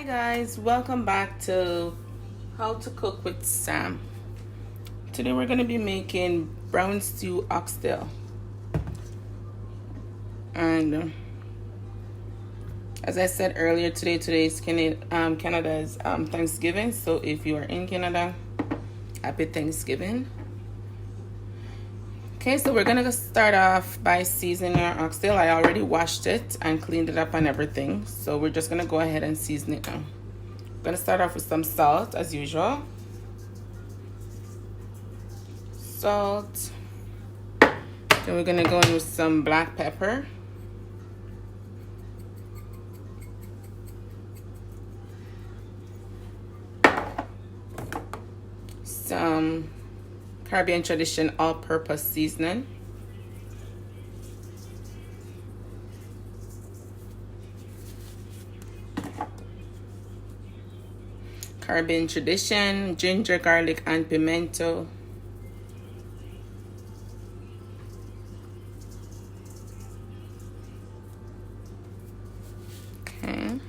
Guys, welcome back to How to Cook with Sam. Today we're going to be making brown stew oxtail. And as I said earlier, today is Canada's Thanksgiving. So if you are in Canada, happy Thanksgiving. Okay, so we're going to start off by seasoning our oxtail. I already washed it and cleaned it up and everything. So we're just going to go ahead and season it now. I'm going to start off with some salt as usual. Salt. Then we're going to go in with some black pepper. Some Caribbean Tradition all-purpose seasoning. Caribbean Tradition, ginger, garlic, and pimento. Okay.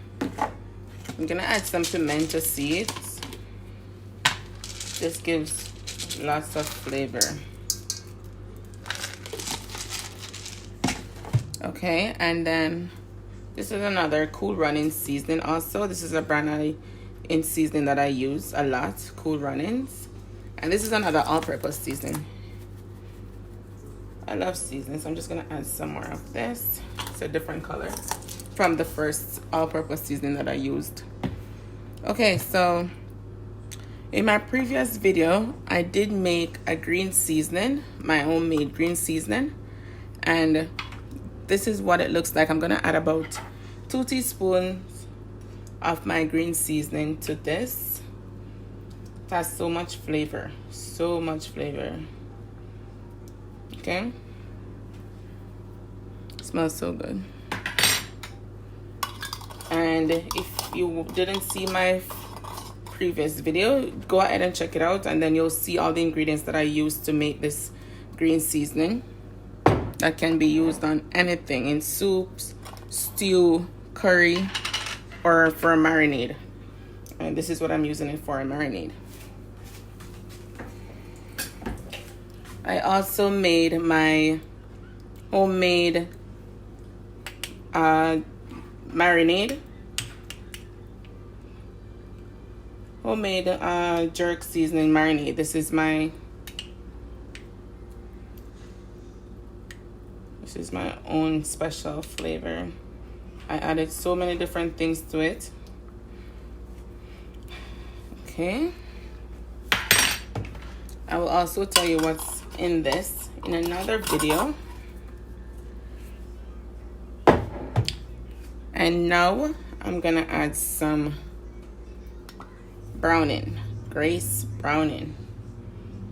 I'm gonna add some pimento seeds. This gives lots of flavor. Okay, and then this is another Cool Runnings seasoning also. This is a brand in seasoning that I use a lot, Cool Runnings. And this is another all-purpose seasoning. I love seasoning, so I'm just gonna add some more of this. It's a different color from the first all-purpose seasoning that I used. Okay, so in my previous video, I did make a green seasoning, my homemade green seasoning, and this is what it looks like. I'm gonna add about 2 teaspoons of my green seasoning to this. It has so much flavor, so much flavor. Okay, it smells so good. And if you didn't see my previous video, go ahead and check it out, and then you'll see all the ingredients that I used to make this green seasoning that can be used on anything, in soups, stew, curry, or for a marinade. And this is what I'm using it for, a marinade. I also made my homemade marinade. Homemade jerk seasoning marinade. This is my own special flavor. I added so many different things to it. Okay, I will also tell you what's in this in another video. And now I'm gonna add some browning, Grace browning.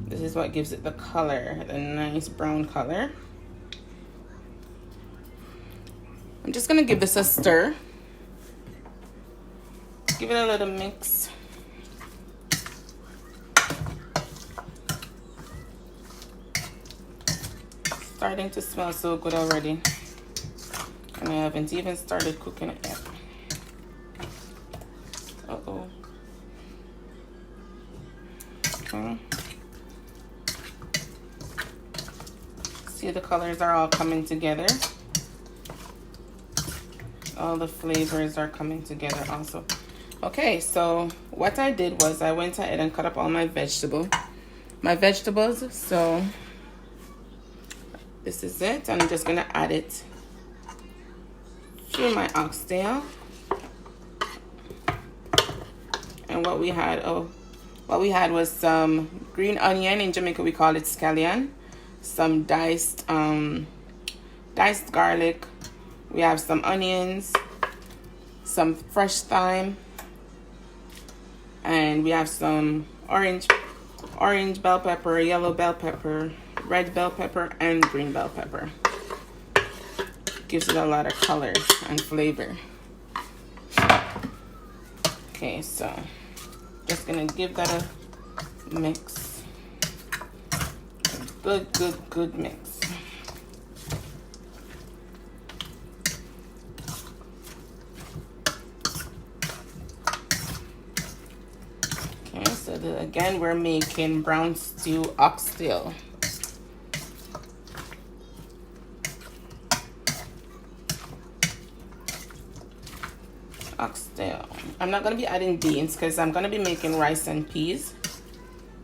This is what gives it the color, the nice brown color. I'm just gonna give this a stir. Give it a little mix. Starting to smell so good already, and I haven't even started cooking it yet. Uh-oh. Okay. See, the colors are all coming together. All the flavors are coming together also. Okay, so what I did was I went ahead and cut up all my vegetables. So this is it, and I'm just gonna add it to my oxtail. And what we had was some green onion. In Jamaica we call it scallion. Some diced garlic. We have some onions, some fresh thyme, and we have some orange bell pepper, yellow bell pepper, red bell pepper, and green bell pepper. Gives it a lot of color and flavor. Okay, so just gonna give that a mix. Good mix. again, we're making brown stew oxtail. Oxtail. I'm not going to be adding beans because I'm going to be making rice and peas.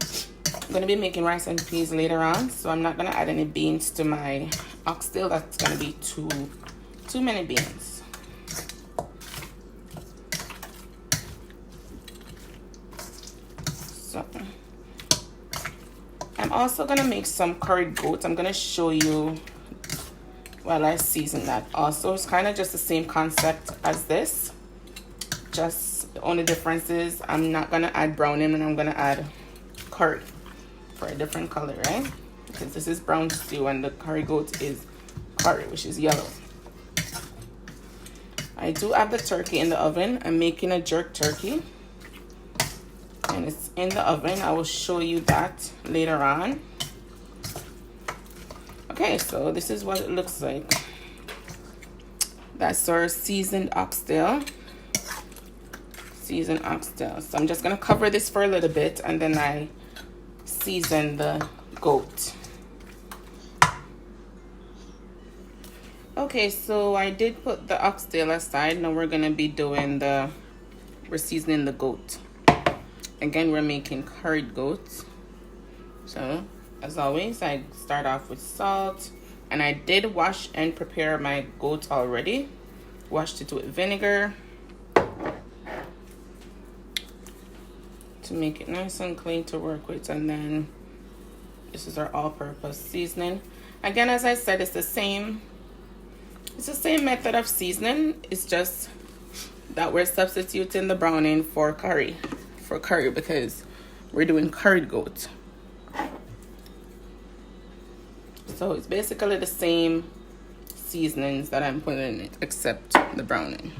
I'm going to be making rice and peas later on, so I'm not going to add any beans to my oxtail. That's going to be too many beans. So I'm also going to make some curried goat. I'm going to show you while I season that. Also, it's kind of just the same concept as this. Just the only difference is I'm not going to add browning and I'm going to add curry for a different color, right? Because this is brown stew and the curry goat is curry, which is yellow. I do have the turkey in the oven. I'm making a jerk turkey. And it's in the oven. I will show you that later on. Okay, so this is what it looks like. That's our seasoned oxtail. Seasoned oxtail. So I'm just going to cover this for a little bit and then I season the goat. Okay, so I did put the oxtail aside. Now we're going to be doing we're seasoning the goat. Again, we're making curried goat. So as always, I start off with salt, and I did wash and prepare my goat already. Washed it with vinegar to make it nice and clean to work with, and then this is our all-purpose seasoning. Again, as I said, it's the same method of seasoning. It's just that we're substituting the browning for curry because we're doing curried goat. So it's basically the same seasonings that I'm putting in it, except the browning.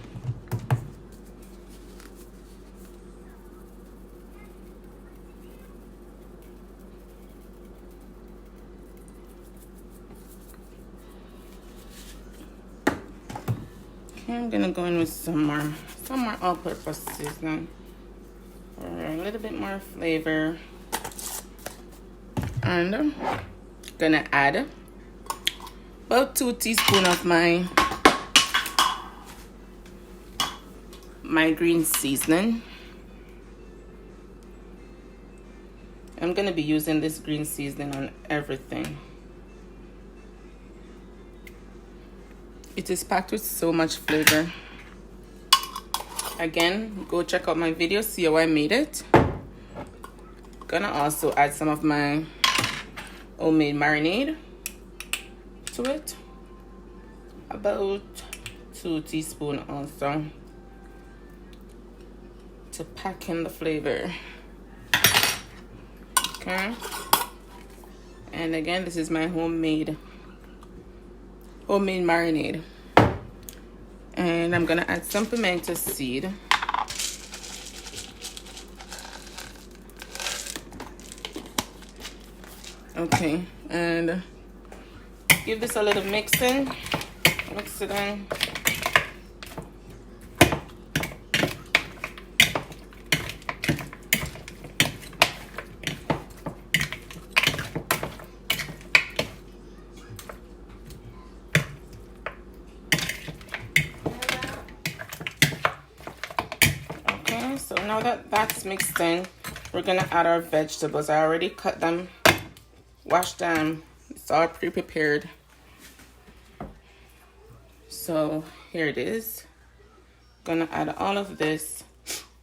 Okay, I'm gonna go in with some more all-purpose seasoning for a little bit more flavor, and I'm gonna add about 2 teaspoons of my green seasoning. I'm gonna be using this green seasoning on everything. It is packed with so much flavor. Again, go check out my video, see how I made it. Gonna also add some of my homemade marinade to it. About 2 teaspoons also to pack in the flavor. Okay. And again, this is my homemade marinade. And I'm gonna add some pimento seed. Okay, and give this a little mixing. Mix it in. Okay, so now that that's mixed in, we're gonna add our vegetables. I already cut them, washed them. It's all pre-prepared. So here it is. Gonna add all of this.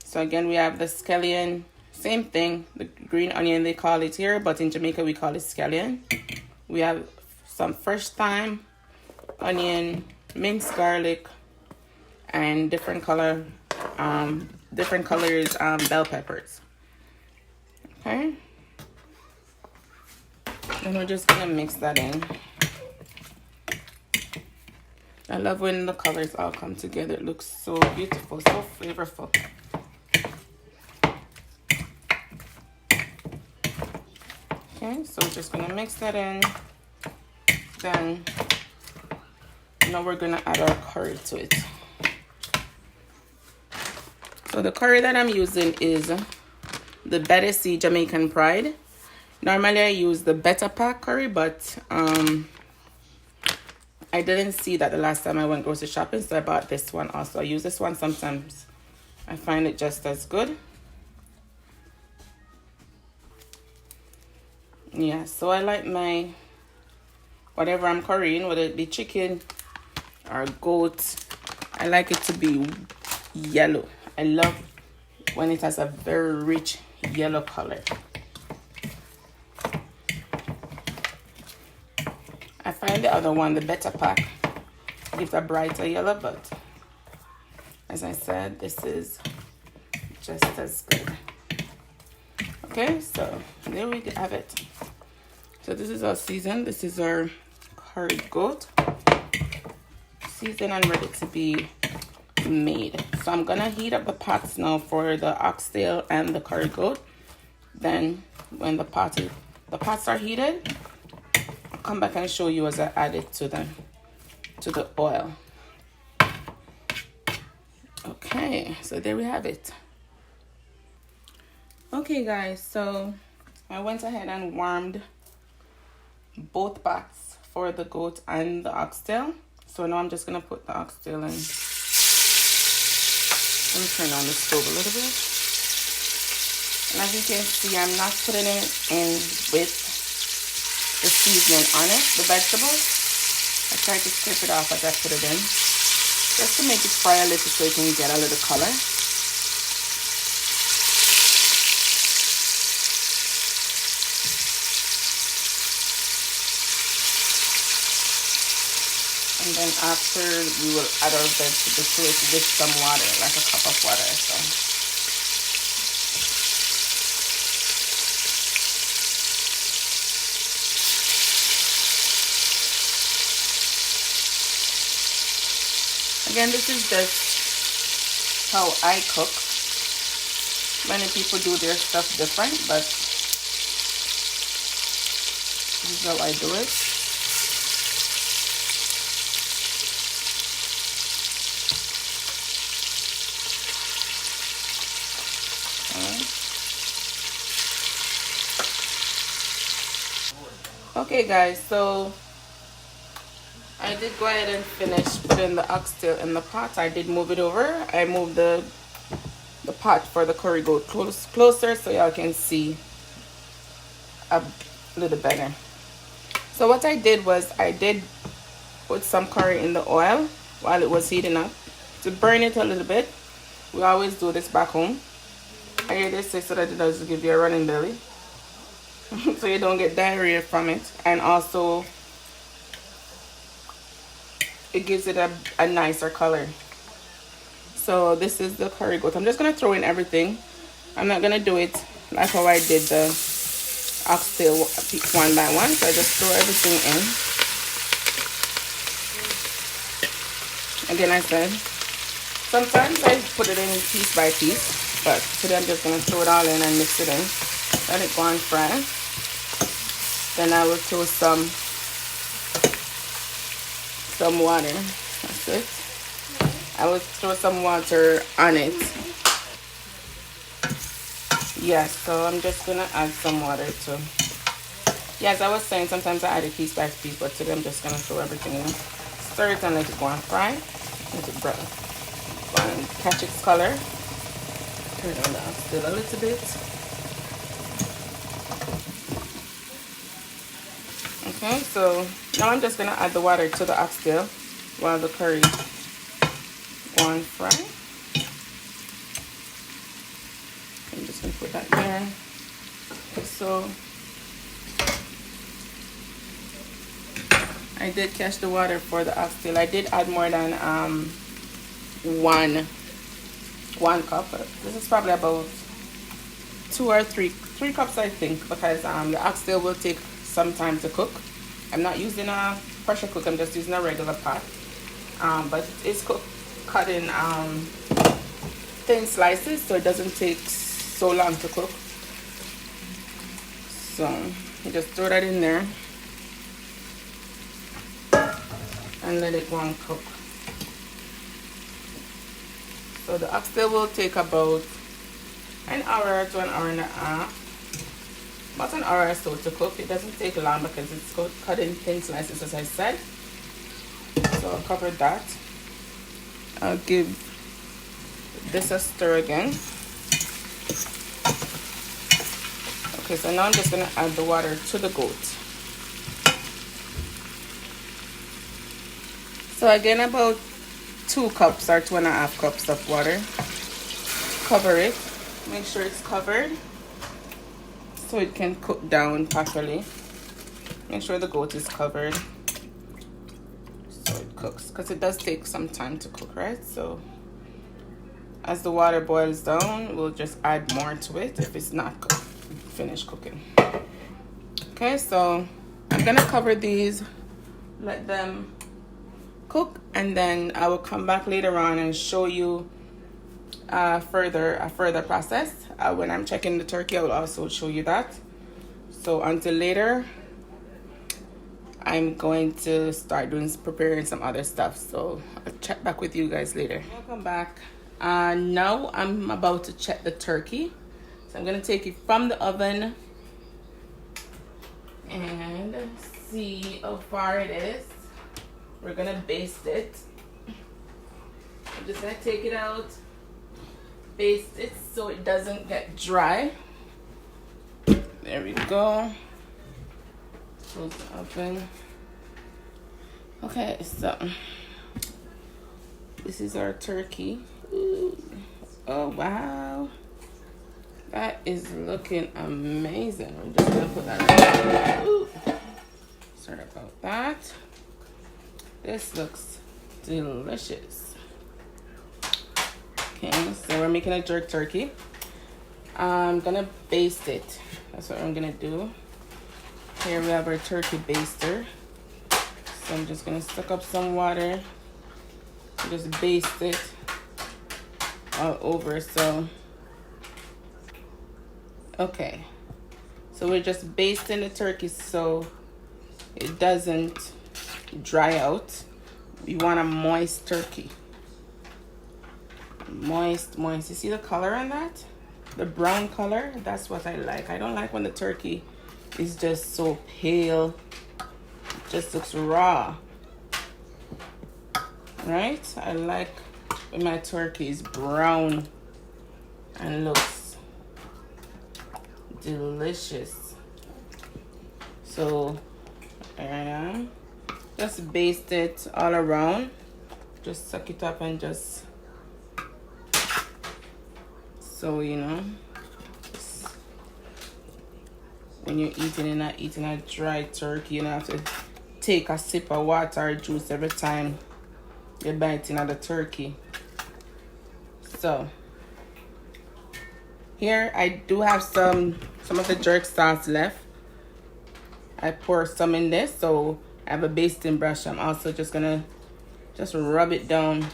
So again, we have the scallion, same thing, the green onion they call it here, but in Jamaica we call it scallion. We have some fresh thyme, onion, minced garlic, and different colors bell peppers. Okay. And we're just gonna mix that in. I love when the colors all come together. It looks so beautiful, so flavorful. Okay, so we're just gonna mix that in. Then now we're gonna add our curry to it. So the curry that I'm using is the Battersea Jamaican Pride. Normally I use the Better Pack curry, but I didn't see that the last time I went grocery shopping, so I bought this one also. I use this one sometimes. I find it just as good. Yeah, so I like my, whatever I'm currying, whether it be chicken or goat, I like it to be yellow. I love when it has a very rich yellow color. I find the other one, the Better Pack, gives a brighter yellow, but as I said, this is just as good. Okay, so there we have it. So this is our season. This is our curried goat, seasoned and ready to be made. So I'm gonna heat up the pots now for the oxtail and the curried goat. Then when the pots are heated, I'll come back and show you as I add it to the oil. Okay, so there we have it. Okay guys, so I went ahead and warmed both pots for the goat and the oxtail. So now I'm just gonna put the oxtail in. Let me turn on the stove a little bit. And as you can see, I'm not putting it in with the seasoning on it, the vegetables. I try to scrape it off as I put it in, just to make it fry a little so it can get a little color. And then after, we will add our vegetables to it with some water, like a cup of water or so. Again, this is just how I cook. Many people do their stuff different, but this is how I do it. Okay guys, so I did go ahead and finish putting the oxtail in the pot. I did move it over. I moved the pot for the curry goat closer so y'all can see a little better. So what I did was I did put some curry in the oil while it was heating up to burn it a little bit. We always do this back home. I hear they say so that it doesn't give you a running belly. So you don't get diarrhea from it, and also it gives it a nicer color. So this is the curry goat. I'm just gonna throw in everything. I'm not gonna do it like how I did the oxtail one by one, so I just throw everything in. Again, I said sometimes I put it in piece by piece, but today I'm just gonna throw it all in and mix it in. Let it go and fry. Then I will throw some water. That's it. I will throw some water on it. Yes, so I'm just gonna add some water too. Yes, I was saying sometimes I add it piece by piece, but today I'm just gonna throw everything in. Stir it and let it go and fry. Let it brown. Go and catch its color. Turn it on the oxtail a little bit. Okay, so now I'm just gonna add the water to the oxtail while the curry go and fry. I'm just gonna put that there. Okay, so I did catch the water for the oxtail. I did add more than one cup. This is probably about 2 or 3 cups, I think, because the oxtail will take some time to cook. I'm not using a pressure cook, I'm just using a regular pot, but it's cut in thin slices, so it doesn't take so long to cook. So you just throw that in there and let it go and cook. So the oxtail will take about an hour to an hour and a half. About an hour or so to cook. It doesn't take long because it's cut in thin slices, as I said. So I'll cover that. I'll give this a stir again. Okay, so now I'm just gonna add the water to the goat. So again, about 2 cups or 2.5 cups of water. Cover it. Make sure it's covered so it can cook down properly. Make sure the goat is covered so it cooks, because it does take some time to cook, right? So as the water boils down, we'll just add more to it if it's not finished cooking. Okay, so I'm gonna cover these, let them cook, and then I will come back later on and show you a further process. When I'm checking the turkey, I will also show you that. So until later, I'm going to start preparing some other stuff. So I'll check back with you guys later. Welcome back. Now I'm about to check the turkey. So I'm gonna take it from the oven and see how far it is. We're gonna baste it. I'm just gonna take it out, baste it so it doesn't get dry. There we go. Close the oven. Okay, so this is our turkey. Ooh. Oh wow, that is looking amazing. I'm just gonna put that on. Sorry about that. This looks delicious. Okay, so we're making a jerk turkey. I'm gonna baste it. That's what I'm gonna do. Here we have our turkey baster. So I'm just gonna suck up some water and just baste it all over. So okay, so we're just basting the turkey so it doesn't dry out. We want a moist turkey. Moist. You see the color on that? The brown color? That's what I like. I don't like when the turkey is just so pale. It just looks raw. Right? I like when my turkey is brown and looks delicious. So there I am. Just baste it all around. Just suck it up and just, so you know, when you're eating, you're not eating a dry turkey. You don't have to take a sip of water or juice every time you're biting at the turkey. So here I do have some of the jerk sauce left. I pour some in this, so I have a basting brush. I'm also just gonna rub it down,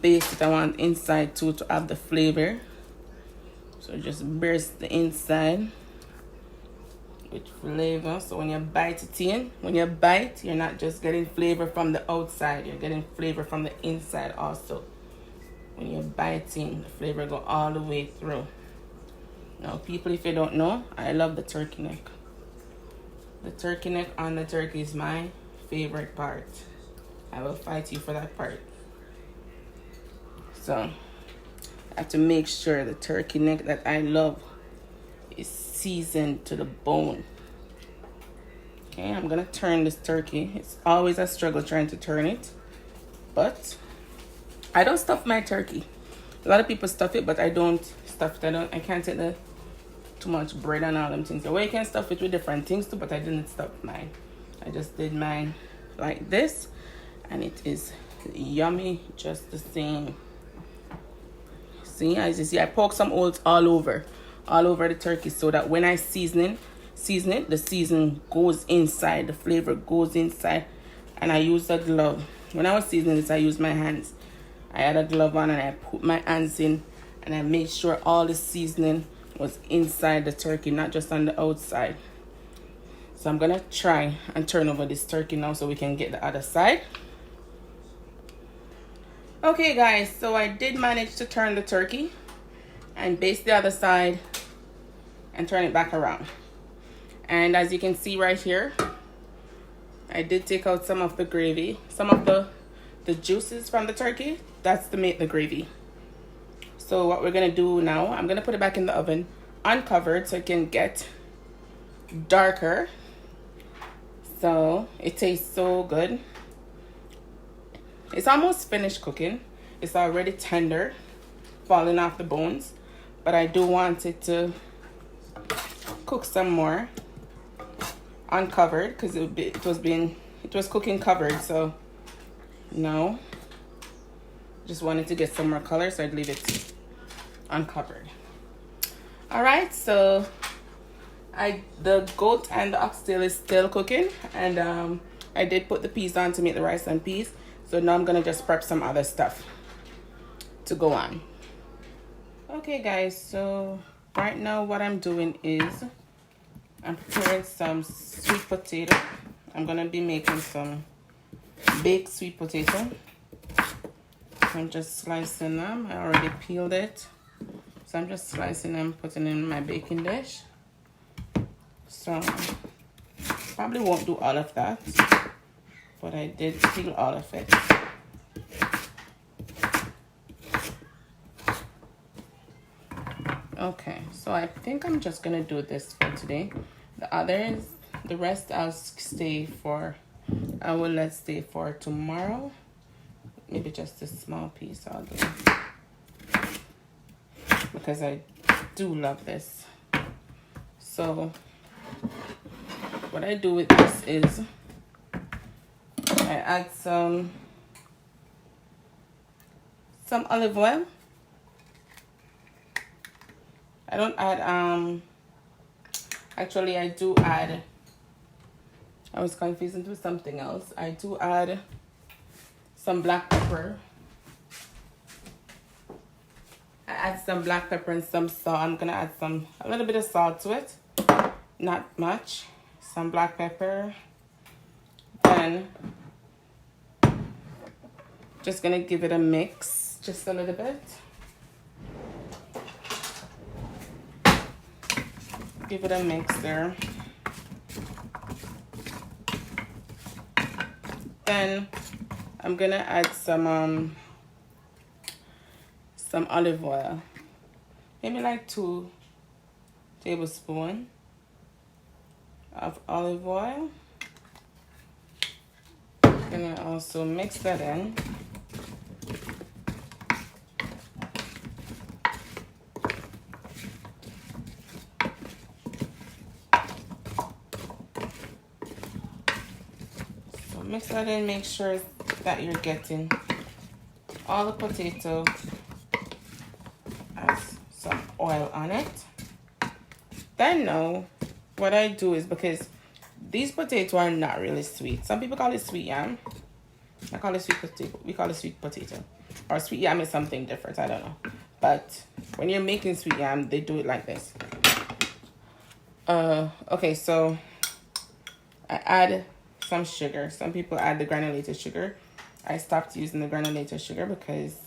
baste it. I want inside too to have the flavor. So just burst the inside with flavor. So when you bite it in, you're not just getting flavor from the outside, you're getting flavor from the inside also. When you're biting, the flavor go all the way through. Now people, if you don't know, I love the turkey neck. The turkey neck on the turkey is my favorite part. I will fight you for that part. So I have to make sure the turkey neck that I love is seasoned to the bone. Okay, I'm gonna turn this turkey. It's always a struggle trying to turn it, but I don't stuff my turkey. A lot of people stuff it, but I don't stuff it. I can't take the too much bread and all them things. The way you can stuff it with different things too, but I didn't stuff mine. I just did mine like this, and it is yummy just the same. See, as you see, I poke some oils all over the turkey so that when I season it, the season goes inside, the flavor goes inside. And I use a glove. When I was seasoning this, I used my hands. I had a glove on and I put my hands in and I made sure all the seasoning was inside the turkey, not just on the outside. So I'm gonna try and turn over this turkey now so we can get the other side. Okay guys, so I did manage to turn the turkey, and baste the other side and turn it back around. And as you can see right here, I did take out some of the gravy, some of the juices from the turkey. That's to make the gravy. So what we're gonna do now, I'm gonna put it back in the oven uncovered so it can get darker. So it tastes so good. It's almost finished cooking. It's already tender, falling off the bones, but I do want it to cook some more uncovered because it was cooking covered. So no, just wanted to get some more color, so I'd leave it uncovered. All right, so the goat and the oxtail is still cooking, and I did put the peas on to make the rice and peas. So now I'm gonna just prep some other stuff to go on. Okay guys, so right now what I'm doing is I'm preparing some sweet potato. I'm gonna be making some baked sweet potato. I'm just slicing them. I already peeled it, so I'm just slicing them, putting in my baking dish. So probably won't do all of that, but I did peel all of it. Okay, so I think I'm just gonna do this for today. The rest I will let stay for tomorrow. Maybe just a small piece I'll do, because I do love this. So what I do with this is I add some olive oil. I don't add actually I do add, I was confused into something else. I do add some black pepper. I add some black pepper and some salt. I'm gonna add a little bit of salt to it, not much. Some black pepper. Then just gonna give it a mix, just a little bit. Give it a mix there. Then I'm gonna add some olive oil, maybe like 2 tablespoons of olive oil. Gonna also mix that in. Mix that in, make sure that you're getting all the potato has some oil on it. Then now, what I do is, because these potatoes are not really sweet. Some people call it sweet yam. I call it sweet potato. We call it sweet potato. Or sweet yam is something different, I don't know. But when you're making sweet yam, they do it like this. Okay, so I add some sugar. Some people add the granulated sugar. I stopped using the granulated sugar because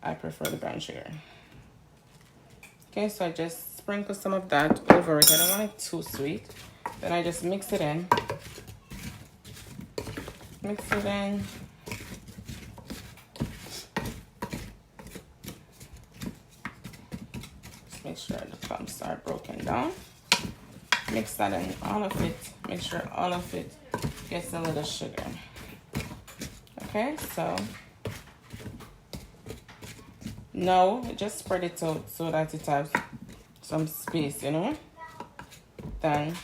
I prefer the brown sugar. Okay, so I just sprinkle some of that over it. I don't want it too sweet. Then I just mix it in. Mix it in. Just make sure the clumps are broken down. Mix that in, all of it. Make sure all of it gets a little sugar. Okay, so now just spread it out so that it has some space, you know. Then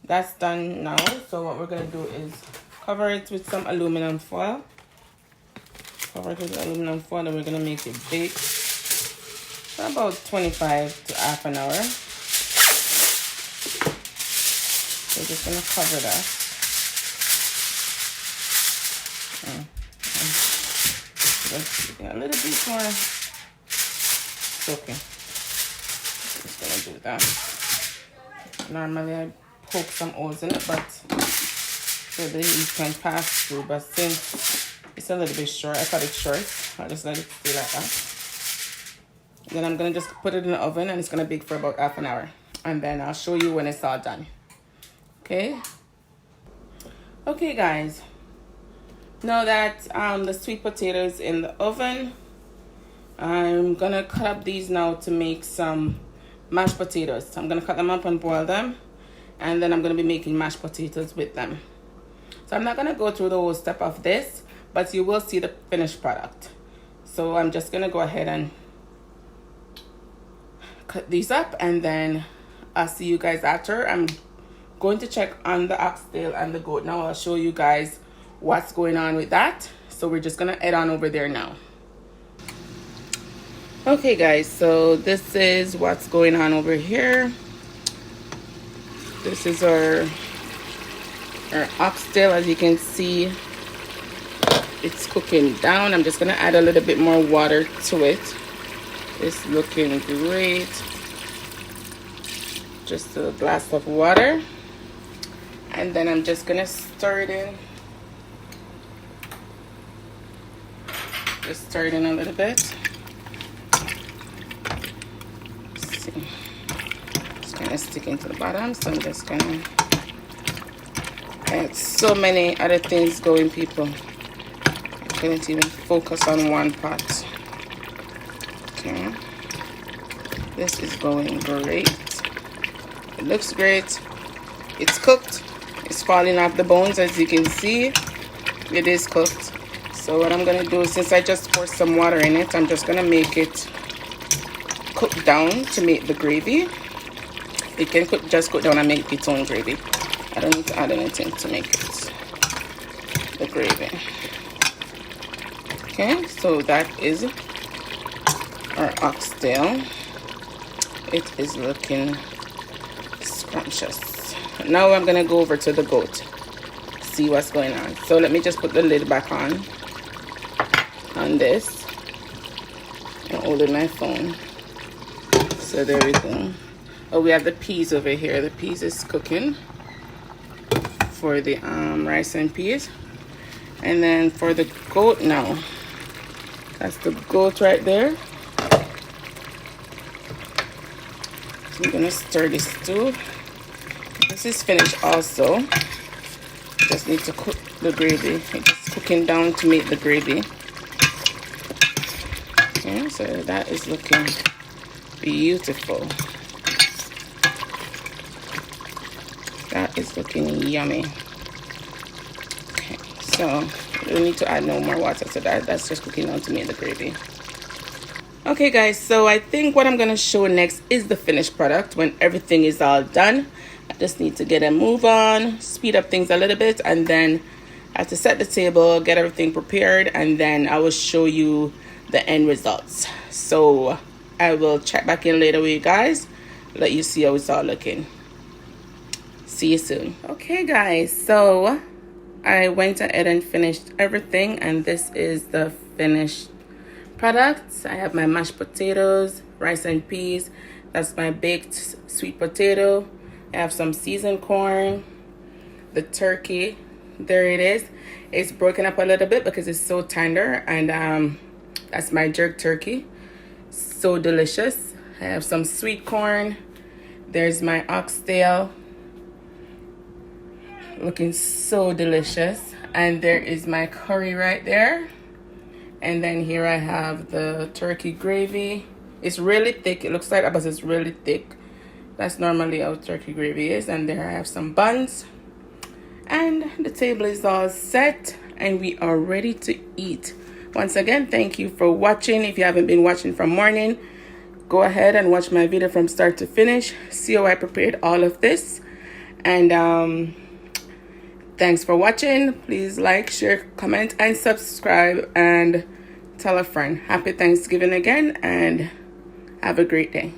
that's done now. So what we're gonna do is cover it with some aluminum foil. Cover it with aluminum foil, and we're gonna make it bake for about 25 to half an hour. So just gonna cover that. Just a little bit more soaking. Just gonna do that. Normally I poke some holes in it, but so the heat can pass through. But since it's a little bit short, I cut it short. I'll just let it stay like that. Then I'm gonna just put it in the oven, and it's gonna bake for about half an hour, and then I'll show you when it's all done. Okay. Okay, guys. Now that the sweet potatoes in the oven, I'm gonna cut up these now to make some mashed potatoes. I'm gonna cut them up and boil them, and then I'm gonna be making mashed potatoes with them. So I'm not gonna go through the whole step of this, but you will see the finished product. So I'm just gonna go ahead and cut these up, and then I'll see you guys after. I'm going to check on the oxtail and the goat now. I'll show you guys what's going on with that. So we're just gonna head on over there now. Okay, guys, so this is what's going on over here. This is our oxtail. As you can see, it's cooking down. I'm just gonna add a little bit more water to it. It's looking great. Just a glass of water, and then I'm just gonna stir it in. Just stir it in a little bit. Let's see, it's kind of sticking to the bottom, so I'm just gonna add so many other things going, people. I couldn't even focus on one pot. Okay, this is going great. It looks great. It's cooked. It's falling off the bones, as you can see. It is cooked. So what I'm gonna do, since I just poured some water in it, I'm just gonna make it cook down to make the gravy. It can just cook down and make its own gravy. I don't need to add anything to make it the gravy. Okay, so that is our oxtail. It is looking scrumptious. Now I'm gonna go over to the goat, see what's going on. So let me just put the lid back on this and hold in my phone. So there we go. Oh, we have the peas over here. The peas is cooking for the rice and peas. And then for the goat now, that's the goat right there. So I'm gonna stir this too. This is finished also. Just need to cook the gravy. It's cooking down to make the gravy. Okay, so that is looking beautiful. That is looking yummy. Okay, so we don't need to add no more water to that. That's just cooking down to make the gravy. Okay, guys, so I think what I'm gonna show next is the finished product when everything is all done. I just need to get a move on, speed up things a little bit, and then I have to set the table, get everything prepared, and then I will show you the end results. So I will check back in later with you guys, let you see how it's all looking. See you soon. Okay, guys, so I went ahead and finished everything, and this is the finished products. I have my mashed potatoes, rice and peas. That's my baked sweet potato. I have some seasoned corn, the turkey. There it is. It's broken up a little bit because it's so tender, and that's my jerk turkey. So delicious. I have some sweet corn. There's my oxtail, looking so delicious, and there is my curry right there. And then here I have the turkey gravy. It's really thick. It looks like that, but it's really thick. That's normally how turkey gravy is. And there I have some buns. And the table is all set, and we are ready to eat. Once again, thank you for watching. If you haven't been watching from morning, go ahead and watch my video from start to finish. See how I prepared all of this. And thanks for watching. Please like, share, comment, and subscribe, and tell a friend. Happy Thanksgiving again, and have a great day.